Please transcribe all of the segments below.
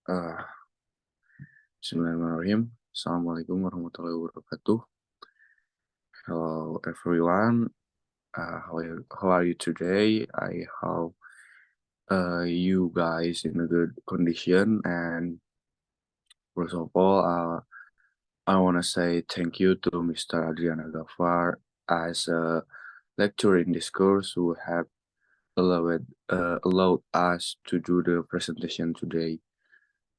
Uh, Bismillahirrahmanirrahim. Assalamualaikum warahmatullahi wabarakatuh. Hello everyone. How are you today? I hope you guys in a good condition. And first of all, I want to say thank you to Mr. Adriana Gafar as a lecturer in this course who have allowed us to do the presentation today.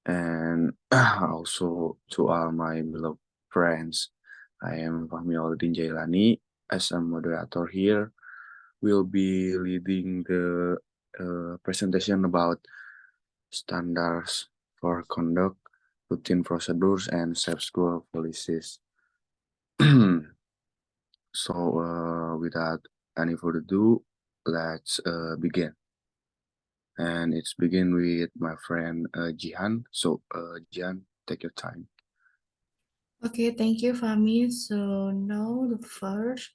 And also to all my beloved friends. I am Fahmi Aludin Jailani. As a moderator here, will be leading the presentation about standards for conduct, routine procedures, and safe school policies. So, without any further ado, let's begin. And it's begin with my friend Jihan. So, Jihan, take your time. Okay, thank you, Fahmi. So now the first.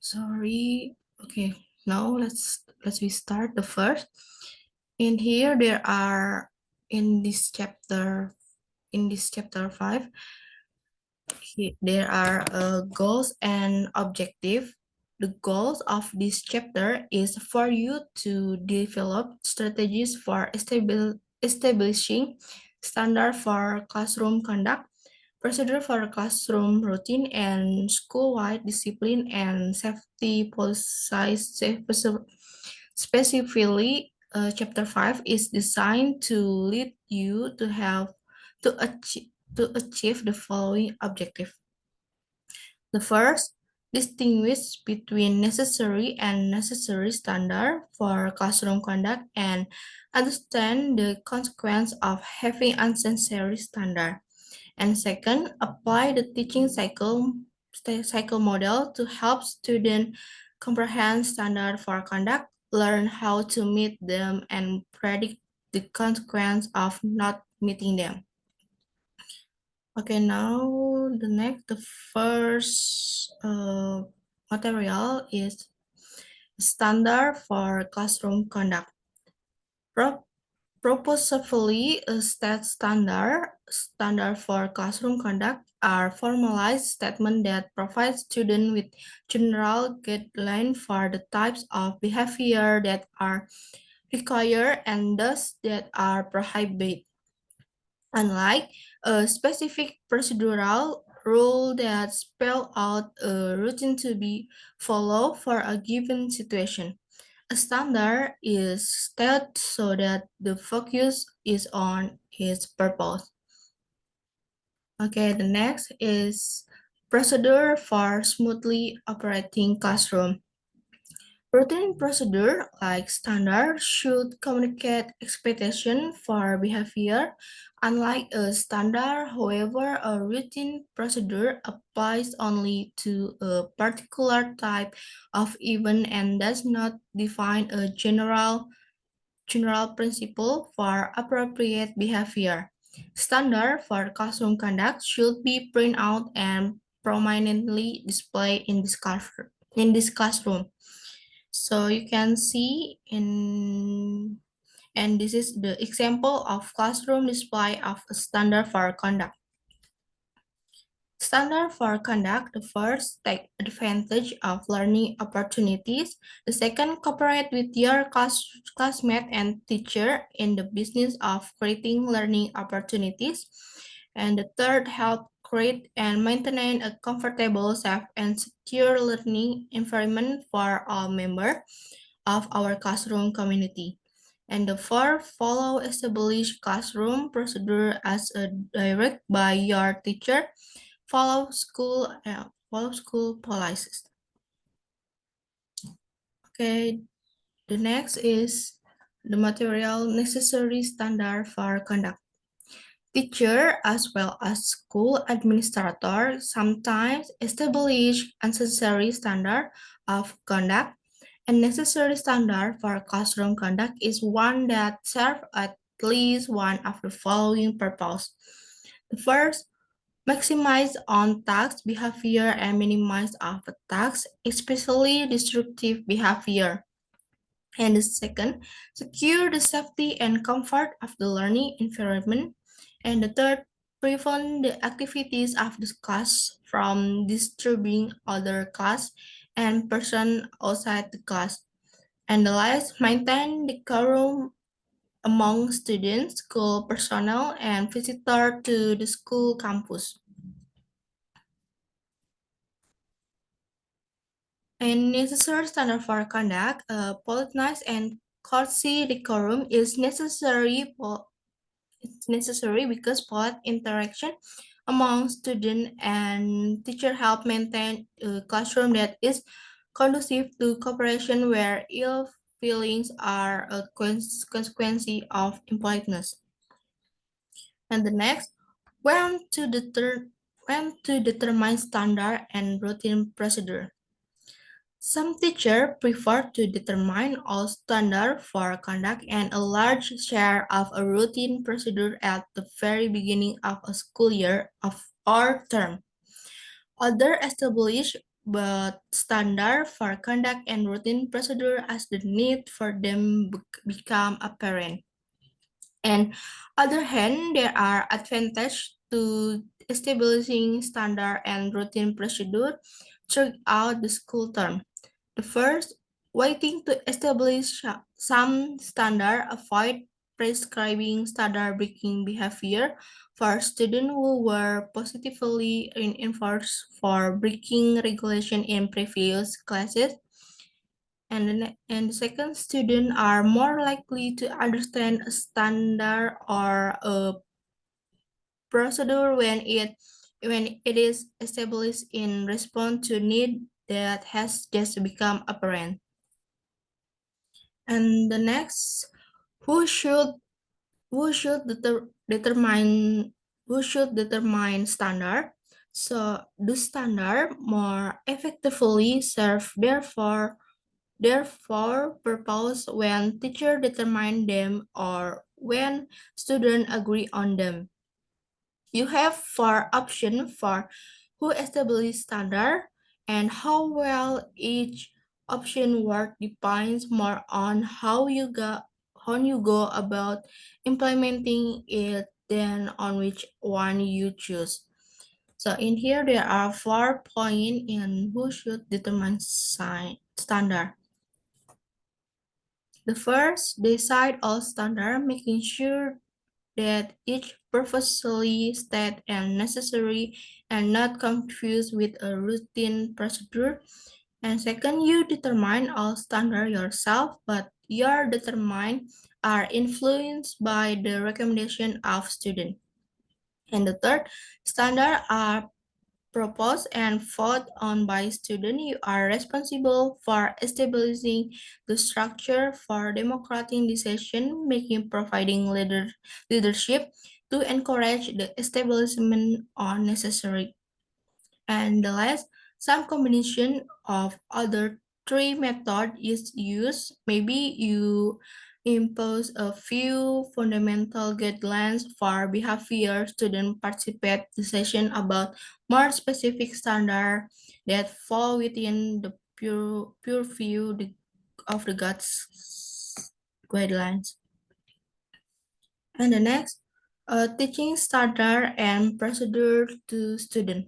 Sorry. Okay, now we start the first. In here there are in this chapter 5 there are goals and objective. The goals of this chapter is for you to develop strategies for establishing standard for classroom conduct, procedure for classroom routine, and school-wide discipline and safety policies. Specifically, Chapter 5 is designed to lead you to achieve the following objective. The first, distinguish between necessary and necessary standard for classroom conduct and understand the consequence of having unnecessary standard. And second, apply the teaching cycle model to help students comprehend standard for conduct, learn how to meet them, and predict the consequence of not meeting them. Okay, now the first material is standard for classroom conduct. Proposively, a standard for classroom conduct are formalized statements that provide students with general guidelines for the types of behavior that are required and thus that are prohibited. Unlike a specific procedural rule that spell out a routine to be followed for a given situation. A standard is set so that the focus is on its purpose. Okay, the next is procedure for smoothly operating classroom. Routine procedure, like standard, should communicate expectation for behavior. Unlike a standard, however, a routine procedure applies only to a particular type of event and does not define a general principle for appropriate behavior. Standard for classroom conduct should be printed out and prominently displayed in this classroom. So you can see and this is the example of classroom display of a standard for conduct. Standard for conduct, the first, take advantage of learning opportunities. The second, cooperate with your classmate and teacher in the business of creating learning opportunities. And the third, help create and maintain a comfortable, safe, and secure learning environment for all members of our classroom community. And the fourth, follow established classroom procedure as a direct by your teacher. follow school policies. Okay, the next is the material necessary standard for conduct. Teacher as well as school administrator sometimes establish unnecessary standard of conduct. A necessary standard for classroom conduct is one that serves at least one of the following purposes. The first, maximize on-task behavior and minimize off-task, especially disruptive behavior. And the second, secure the safety and comfort of the learning environment. And the third, prevent the activities of the class from disturbing other class and person outside the class. And the last, maintain the decorum among students, school personnel, and visitors to the school campus. And necessary standard for conduct, politeness and courtesy decorum is necessary. It's necessary because polite interaction among student and teacher help maintain a classroom that is conducive to cooperation where ill feelings are a consequence of impoliteness. And the next, when to determine standard and routine procedure. Some teachers prefer to determine all standard for conduct and a large share of a routine procedure at the very beginning of a school year or term. Others establish but standard for conduct and routine procedure as the need for them become apparent. And other hand, there are advantages to establishing standard and routine procedure throughout the school term. The first, waiting to establish some standard, avoid prescribing standard breaking behavior for students who were positively reinforced for breaking regulation in previous classes. And the second, students are more likely to understand a standard or a procedure when it is established in response to need that has just become apparent. And the next, who should who should determine standard? So the standard more effectively serve therefore purpose when teacher determine them or when students agree on them. You have four options for who establish standard and how well each option work depends more on how you go about implementing it than on which one you choose. So in here there are 4 points in who should determine standard. The first, decide all standard, making sure that each purposely state and necessary and not confused with a routine procedure. And second, you determine all standard yourself, but your determine are influenced by the recommendation of student. And the third, standard are proposed and fought on by students. You are responsible for establishing the structure for democratic decision making, providing leadership to encourage the establishment of necessary. And the last, some combination of other three methods is used. Maybe you impose a few fundamental guidelines for behavior student participate the session about more specific standard that fall within the pure view of the GOTS guidelines. And the next, teaching standard and procedure to student.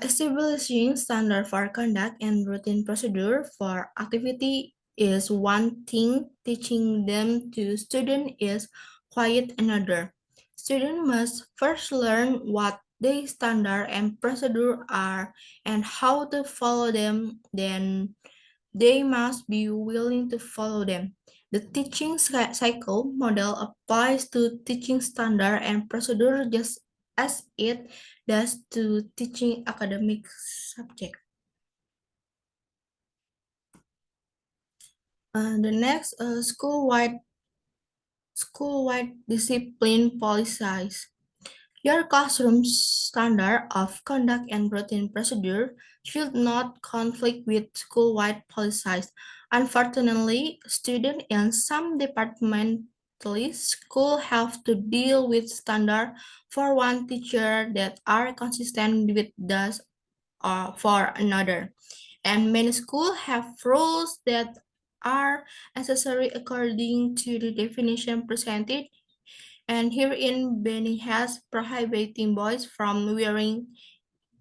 Establishing standard for conduct and routine procedure for activity is one thing, teaching them to student is quite another. Student must first learn what the standard and procedure are and how to follow them, then they must be willing to follow them. The teaching cycle model applies to teaching standard and procedure just as it does to teaching academic subject. The next, school-wide discipline policies. Your classroom's standard of conduct and routine procedure should not conflict with school-wide policies. Unfortunately, students in some departmentally school have to deal with standards for one teacher that are consistent with those for another. And many schools have rules that are necessary according to the definition presented, and herein banning has prohibiting boys from wearing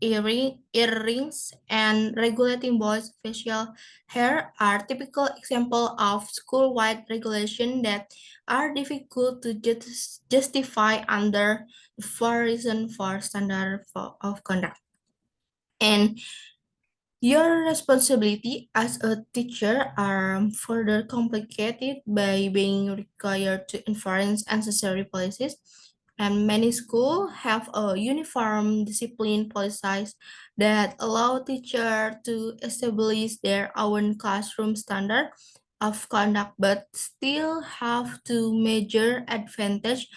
earrings and regulating boys' facial hair are typical example of school-wide regulation that are difficult to justify under the four reasons for standard of conduct. And your responsibility as a teacher are further complicated by being required to enforce unnecessary policies, and many schools have a uniform discipline policies that allow teachers to establish their own classroom standard of conduct, but still have to measure advantage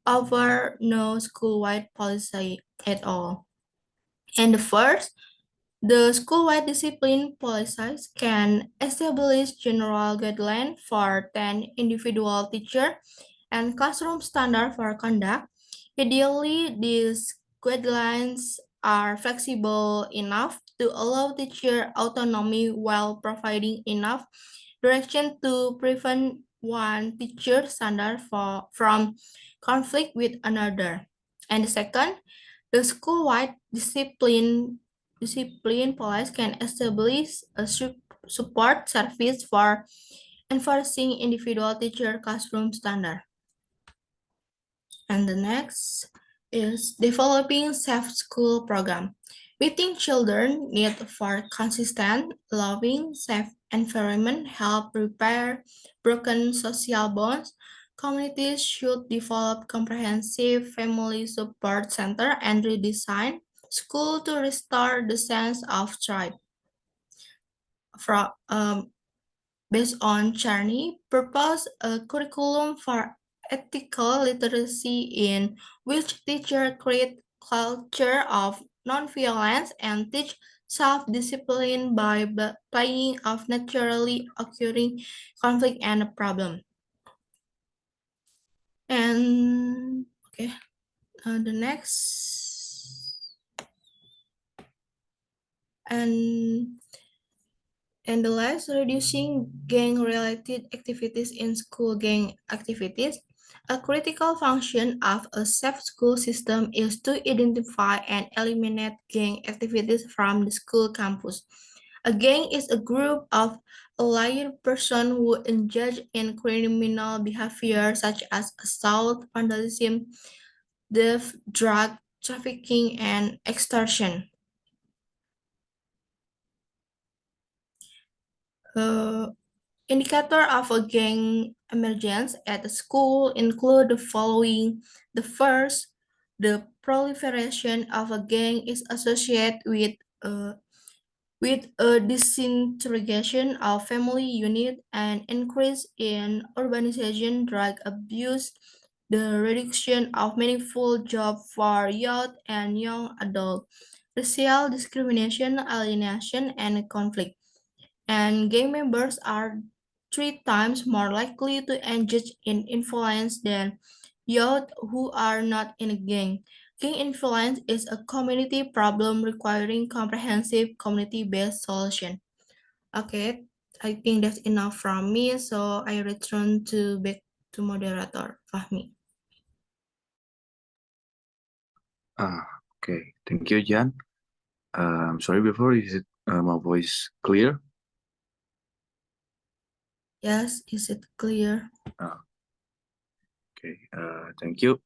over no school-wide policy at all. And the first, the school-wide discipline policies can establish general guidelines for 10 individual teacher and classroom standard for conduct. Ideally, these guidelines are flexible enough to allow teacher autonomy while providing enough direction to prevent one teacher standard from conflict with another. And the second, the school-wide discipline police can establish a support service for enforcing individual teacher classroom standard. And the next is developing safe school program. We think children need for consistent, loving, safe environment help repair broken social bonds. Communities should develop comprehensive family support center and redesign school to restore the sense of tribe. From, based on Charney, propose a curriculum for ethical literacy in which teachers create culture of nonviolence and teach self-discipline by playing of naturally occurring conflict and problem. And okay, the next and the last, reducing gang-related activities in school gang activities. A critical function of a safe school system is to identify and eliminate gang activities from the school campus. A gang is a group of allied persons who engage in criminal behavior such as assault, vandalism, theft, drug trafficking, and extortion. Indicator of a gang emergence at a school include the following. The first, the proliferation of a gang is associated with a disintegration of family unit and increase in urbanization, drug abuse, the reduction of meaningful jobs for youth and young adults, racial discrimination, alienation, and conflict. And gang members are 3 times more likely to engage in influence than youth who are not in a gang. Gang influence is a community problem requiring comprehensive community-based solution. Okay, I think that's enough from me, so I return to back to moderator Fahmi. Okay, thank you, Jan. Sorry before, is it my voice clear? Yes, is it clear? Okay, thank you.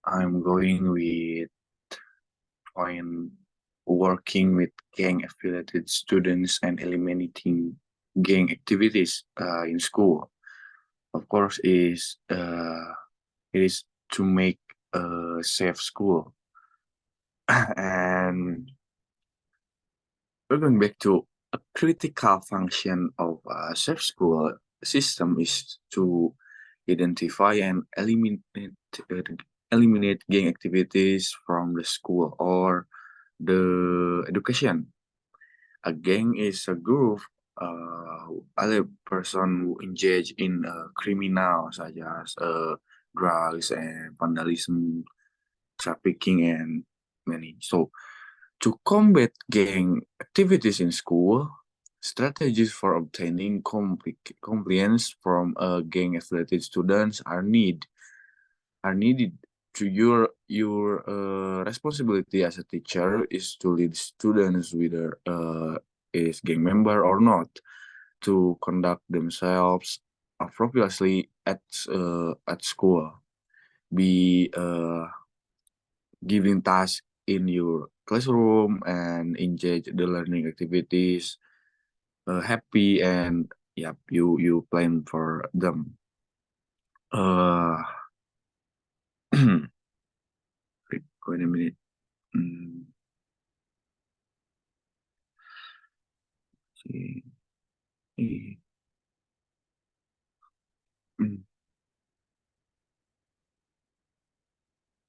I'm going with point working with gang affiliated students and eliminating gang activities in school. Of course, it is to make a safe school. And we're going back to a critical function of a safe school system is to identify and eliminate gang activities from the school or the education. A gang is a group other person who engage in criminal such as drugs and vandalism, trafficking, and many. So to combat gang activities in school, strategies for obtaining compliance from gang-affiliated students are needed. To your responsibility as a teacher is to lead students whether is gang member or not to conduct themselves appropriately at school. Be giving tasks in your classroom and engage the learning activities happy and yep you plan for them. uh Wait a minute. Mm, see. Mm.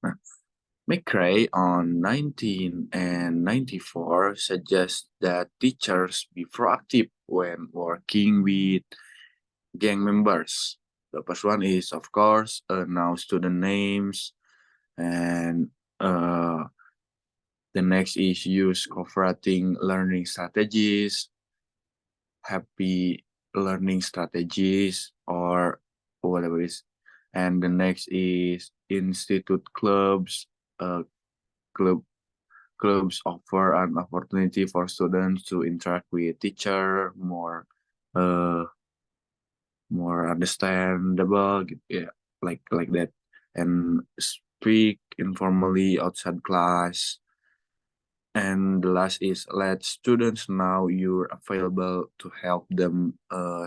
Nah, McRae on 1994 suggests that teachers be proactive when working with gang members. The first one is, of course, now student names, and uh, the next is use cooperating learning strategies, happy learning strategies, or whatever it is. And the next is institute clubs. Club Clubs offer an opportunity for students to interact with teacher uh more understandable, yeah, like that, and speak informally outside class. And the last is let students know you're available to help them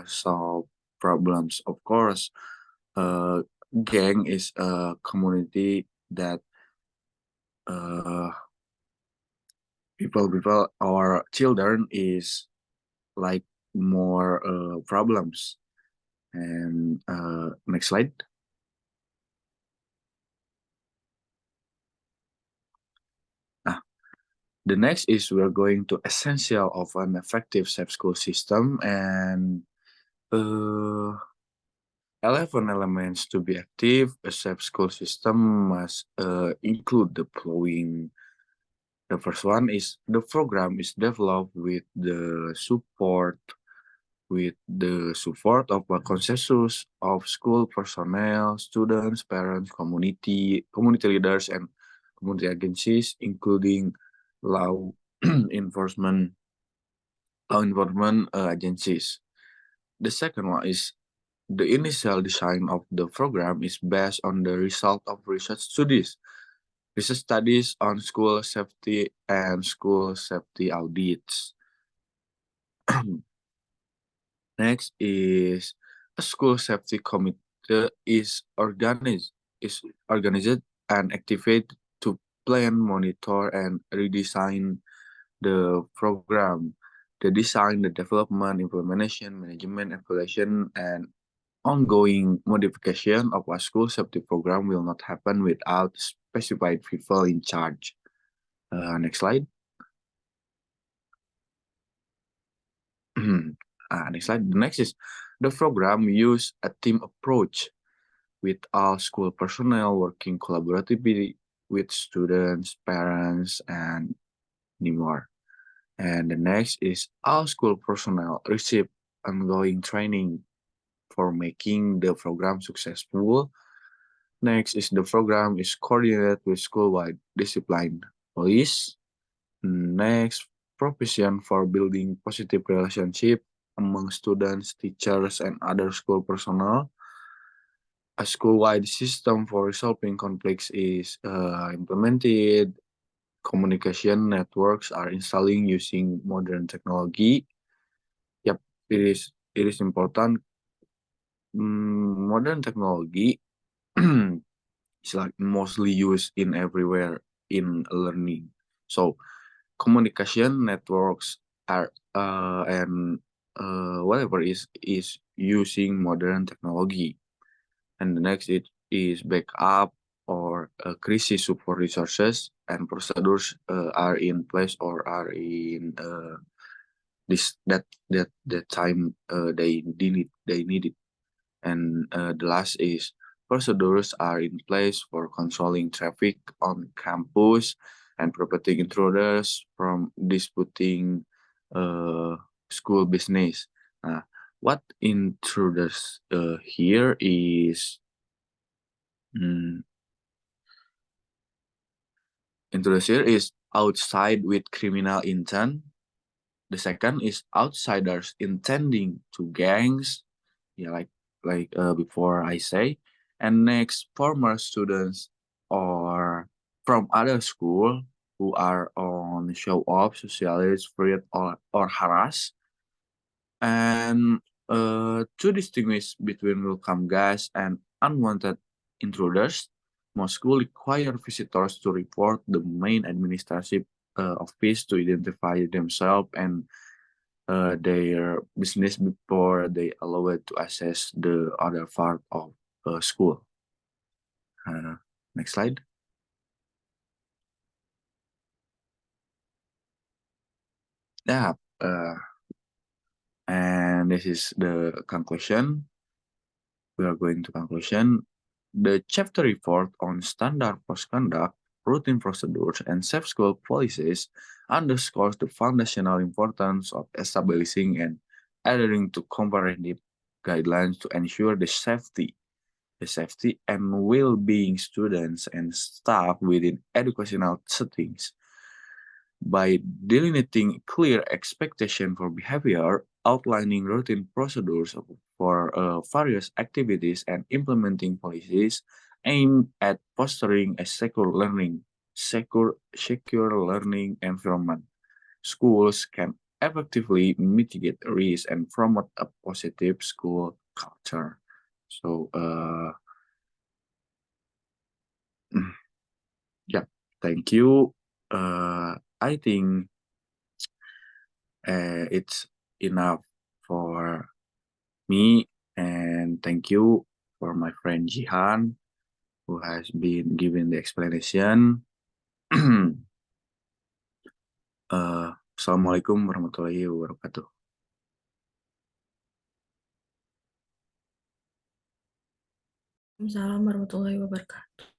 solve problems. Of course, uh, gang is a community that uh, people or children is like more problems. And next slide. Ah, the next is we're going to essential of an effective safe school system, and uh, 11 elements to be active. A safe school system must include the following. The first one is the program is developed with the support of a consensus of school personnel, students, parents, community leaders, and community agencies, including law enforcement agencies. The second one is the initial design of the program is based on the result of research studies on school safety and school safety audits. Next is a school safety committee is organized and activated to plan, monitor, and redesign the program. The design, the development, implementation, management, evaluation, and ongoing modification of a school safety program will not happen without specified people in charge. Next slide. Next slide. The next is the program use a team approach with all school personnel working collaboratively with students, parents, and more. And the next is all school personnel receive ongoing training for making the program successful. Next is the program is coordinated with school-wide discipline police. Next, provision for building positive relationship among students, teachers, and other school personnel. A school-wide system for resolving conflicts is implemented. Communication networks are installing using modern technology. Yep, it is important. Modern technology It's like mostly used in everywhere in learning. So communication networks are and whatever is using modern technology. And the next it is backup or crisis support resources and procedures are in place or are in this that time they need it. And the last is procedures are in place for controlling traffic on campus and preventing intruders from disputing uh, school business. What intruders here is mm, intruders here is outside with criminal intent. The second is outsiders intending to gangs, yeah, like before I say. And next, former students or from other school who are on show off, socialize, fruit, or harass. And to distinguish between welcome guests and unwanted intruders, most schools require visitors to report the main administrative office to identify themselves and their business before they allow it to access the other part of school. Uh, Next slide. Yeah, and this is the conclusion. We are going to conclusion. The chapter report on standard post conduct, routine procedures, and safe school policies underscores the foundational importance of establishing and adhering to comprehensive guidelines to ensure the safety and well-being students and staff within educational settings. By delineating clear expectation for behavior, outlining routine procedures for various activities, and implementing policies aimed at fostering a secure learning environment, schools can effectively mitigate risk and promote a positive school culture. So, yeah, thank you. I think it's enough for me, and thank you for my friend Jihan who has been giving the explanation. Assalamualaikum warahmatullahi wabarakatuh. Assalamualaikum warahmatullahi wabarakatuh.